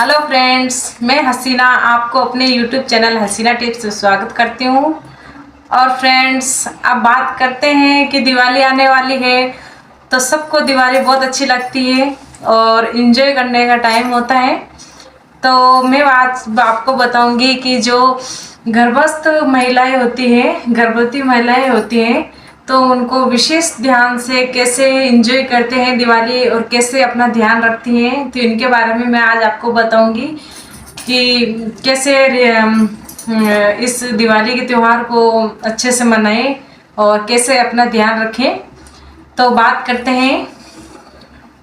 Hello friends, मैं हसीना आपको अपने यूट्यूब चैनल हसीना टिप्स में स्वागत करती हूँ। और फ्रेंड्स, अब बात करते हैं कि दिवाली आने वाली है तो सबको दिवाली बहुत अच्छी लगती है और इन्जॉय करने का टाइम होता है। तो मैं आज आपको बताऊंगी कि जो गर्भस्थ महिलाएं होती हैं, गर्भवती महिलाएं होती हैं, तो उनको विशेष ध्यान से कैसे एंजॉय करते हैं दिवाली और कैसे अपना ध्यान रखती हैं। तो इनके बारे में मैं आज आपको बताऊंगी कि कैसे इस दिवाली के त्यौहार को अच्छे से मनाएं और कैसे अपना ध्यान रखें। तो बात करते हैं।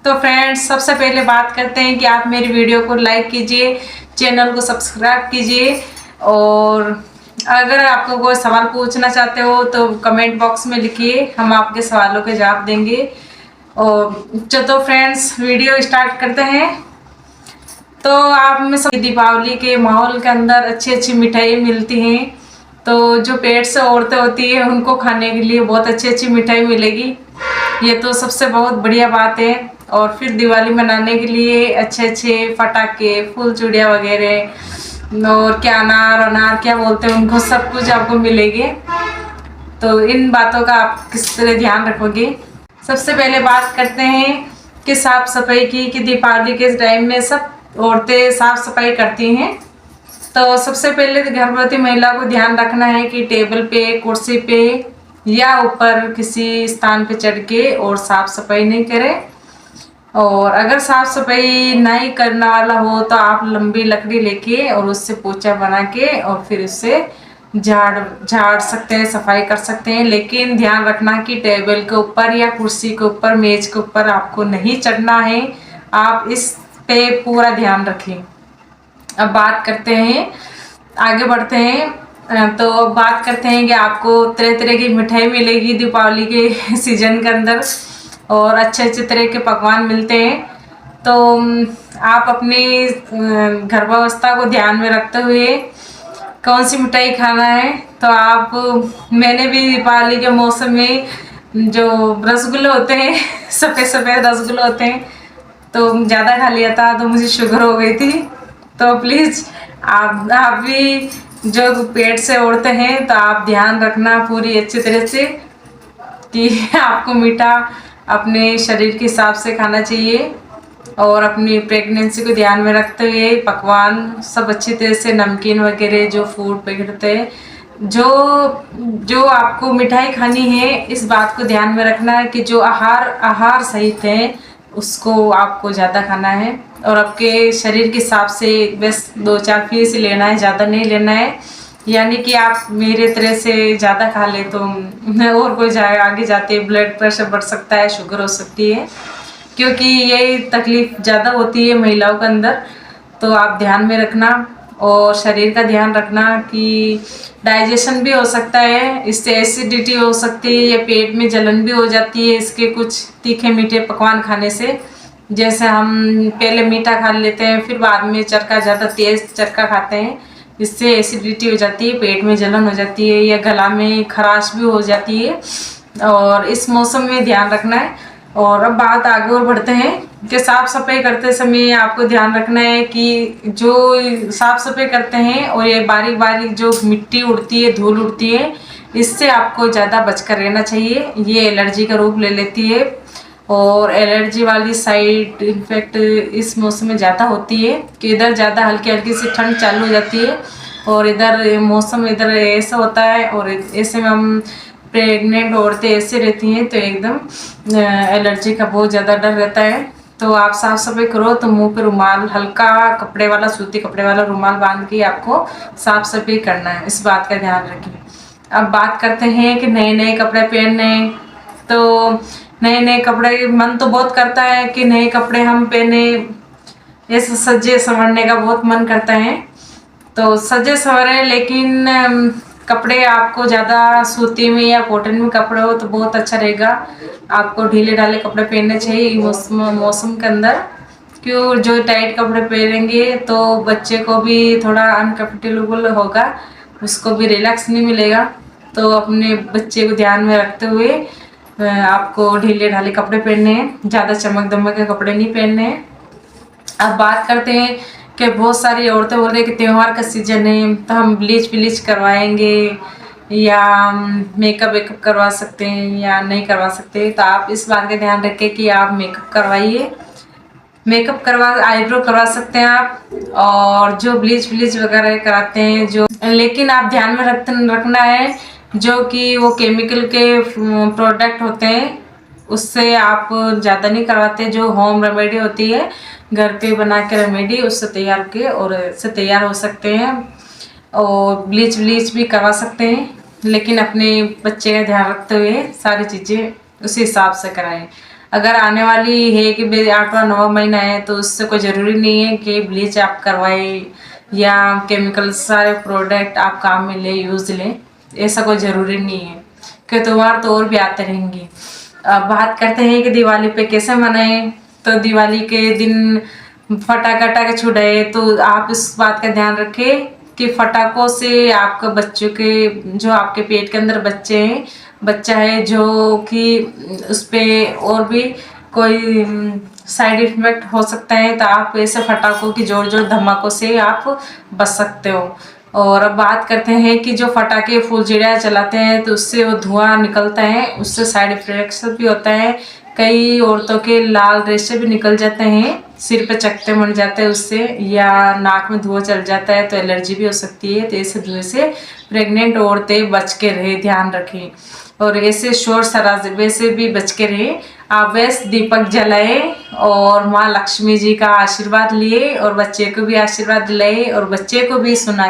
तो फ्रेंड्स, सबसे पहले बात करते हैं कि आप मेरी वीडियो को लाइक कीजिए, चैनल को सब्सक्राइब कीजिए और अगर आपको कोई सवाल पूछना चाहते हो तो कमेंट बॉक्स में लिखिए, हम आपके सवालों के जवाब देंगे। और चलो फ्रेंड्स, वीडियो स्टार्ट करते हैं। तो आप में सब दीपावली के माहौल के अंदर अच्छी अच्छी मिठाई मिलती हैं, तो जो पेट से औरतें होती है उनको खाने के लिए बहुत अच्छी अच्छी मिठाई मिलेगी। ये तो सबसे बहुत बढ़िया बात है। और फिर दिवाली मनाने के लिए अच्छे अच्छे फटाके, फूल चूड़िया वगैरह और क्या अनार अनार क्या बोलते हैं उनको, सब कुछ आपको मिलेंगे। तो इन बातों का आप किस तरह ध्यान रखोगे। सबसे पहले बात करते हैं कि साफ सफाई की, कि दीपावली के टाइम में सब औरतें साफ सफाई करती हैं। तो सबसे पहले गर्भवती महिला को ध्यान रखना है कि टेबल पे, कुर्सी पे या ऊपर किसी स्थान पे चढ़ के और साफ सफाई नहीं करें। और अगर साफ सफाई नहीं करने वाला हो तो आप लंबी लकड़ी लेके और उससे पोछा बना के और फिर उससे झाड़ सकते हैं, सफाई कर सकते हैं। लेकिन ध्यान रखना कि टेबल के ऊपर या कुर्सी के ऊपर, मेज के ऊपर आपको नहीं चढ़ना है। आप इस पे पूरा ध्यान रखें। अब बात करते हैं, आगे बढ़ते हैं। तो बात करते हैं कि आपको तरह तरह की मिठाई मिलेगी दीपावली के सीजन के अंदर और अच्छे अच्छे तरह के पकवान मिलते हैं। तो आप अपनी गर्भावस्था को ध्यान में रखते हुए कौन सी मिठाई खाना है। तो आप, मैंने भी दीपावली के मौसम में जो रसगुल्ले होते हैं सफ़ेद सफ़ेद रसगुल्ले होते हैं, तो ज़्यादा खा लिया था तो मुझे शुगर हो गई थी। तो प्लीज़ आप भी जो पेट से औरतें हैं तो आप ध्यान रखना पूरी अच्छी तरह से कि आपको मीठा अपने शरीर के हिसाब से खाना चाहिए। और अपनी प्रेगनेंसी को ध्यान में रखते हुए पकवान सब अच्छी तरह से, नमकीन वगैरह जो फूड पैकेट होते हैं, जो आपको मिठाई खानी है, इस बात को ध्यान में रखना है कि जो आहार सहित है उसको आपको ज़्यादा खाना है और आपके शरीर के हिसाब से बस 2-4 पीस लेना है, ज़्यादा नहीं लेना है। यानी कि आप मेरे तरह से ज़्यादा खा ले तो और कोई जाए आगे जाते ब्लड प्रेशर बढ़ सकता है, शुगर हो सकती है, क्योंकि ये तकलीफ ज़्यादा होती है महिलाओं के अंदर। तो आप ध्यान में रखना और शरीर का ध्यान रखना कि डाइजेशन भी हो सकता है, इससे एसिडिटी हो सकती है या पेट में जलन भी हो जाती है इसके कुछ तीखे मीठे पकवान खाने से। जैसे हम पहले मीठा खा लेते हैं फिर बाद में चरखा, ज़्यादा तेज़ चरखा खाते हैं, इससे एसिडिटी हो जाती है, पेट में जलन हो जाती है या गला में खराश भी हो जाती है। और इस मौसम में ध्यान रखना है। और अब बात आगे और बढ़ते हैं कि साफ़ सफाई करते समय आपको ध्यान रखना है कि जो साफ़ सफाई करते हैं और ये बारीक बारीक जो मिट्टी उड़ती है, धूल उड़ती है, इससे आपको ज़्यादा बचकर रहना चाहिए। ये एलर्जी का रूप ले लेती है और एलर्जी वाली साइड इन्फेक्ट इस मौसम में ज़्यादा होती है कि इधर ज़्यादा हल्की हल्की सी ठंड चालू हो जाती है और इधर मौसम इधर ऐसा होता है। और ऐसे में हम प्रेग्नेंट औरतें ऐसे रहती हैं तो एकदम एलर्जी का बहुत ज़्यादा डर रहता है। तो आप साफ सफाई करो तो मुंह पे रुमाल, हल्का कपड़े वाला, सूती कपड़े वाला रुमाल बांध के आपको साफ सफाई करना है, इस बात का ध्यान रखिए। अब बात करते हैं कि नए नए कपड़े पहनने। तो नए नए कपड़े, मन तो बहुत करता है कि नए कपड़े हम पहने, ऐसे सजे संवरने का बहुत मन करता है। तो सजे संवरे, लेकिन कपड़े आपको ज़्यादा सूती में या कॉटन में कपड़े हो तो बहुत अच्छा रहेगा। आपको ढीले ढाले कपड़े पहनने चाहिए मौसम के अंदर, क्यों जो टाइट कपड़े पहनेंगे तो बच्चे को भी थोड़ा अनकंफर्टेबल होगा, उसको भी रिलैक्स नहीं मिलेगा। तो अपने बच्चे को ध्यान में रखते हुए आपको ढीले ढाले कपड़े पहनने हैं, ज़्यादा चमक दमक के कपड़े नहीं पहनने हैं। अब बात करते हैं कि बहुत सारी औरतें बोल रही कि त्यौहार का सीजन है तो हम ब्लीच करवाएंगे या मेकअप वेकअप करवा सकते हैं या नहीं करवा सकते। तो आप इस बात का ध्यान रखें कि आप मेकअप करवाइए, मेकअप करवा आईब्रो करवा सकते हैं आप, और जो ब्लीच वगैरह कराते हैं जो, लेकिन आप ध्यान में रखना है जो कि वो केमिकल के प्रोडक्ट होते हैं उससे आप ज़्यादा नहीं करवाते। जो होम रेमेडी होती है, घर पे बना के रेमेडी, उससे तैयार के और इससे तैयार हो सकते हैं। और ब्लीच भी करवा सकते हैं, लेकिन अपने बच्चे का ध्यान रखते हुए सारी चीज़ें उसी हिसाब से कराएं। अगर आने वाली है कि 8वां 9वां महीना है तो उससे कोई ज़रूरी नहीं है कि ब्लीच आप करवाएं या केमिकल सारे प्रोडक्ट आप काम में ले यूज़ लें, ऐसा कोई ज़रूरी नहीं है कि त्यौहार तो और भी आते रहेंगे। अब बात करते हैं कि दिवाली पे कैसे मनाएं। तो दिवाली के दिन फटाखा छुड़ाए, तो आप इस बात का ध्यान रखें कि फटाकों से आपके बच्चों के, जो आपके पेट के अंदर बच्चा है जो कि उस पर और भी कोई साइड इफेक्ट हो सकता है, तो आप ऐसे फटाकों की जोर धमाकों से आप बच सकते हो। और अब बात करते हैं कि जो फटाके फुलझड़ियाँ चलाते हैं तो उससे वो धुआं निकलता है, उससे साइड इफेक्ट्स भी होता है। कई औरतों के लाल रेशे भी निकल जाते हैं, सिर पे चकत्ते बन जाते हैं उससे, या नाक में धुआं चल जाता है तो एलर्जी भी हो सकती है। तो ऐसे धुएं से प्रेग्नेंट औरतें बच के रहे, ध्यान रखें। और ऐसे शोर शराबे से भी बच के रहे। आप बस दीपक जलाए और माँ लक्ष्मी जी का आशीर्वाद लिए और बच्चे को भी आशीर्वाद दिलाए और बच्चे को भी सुना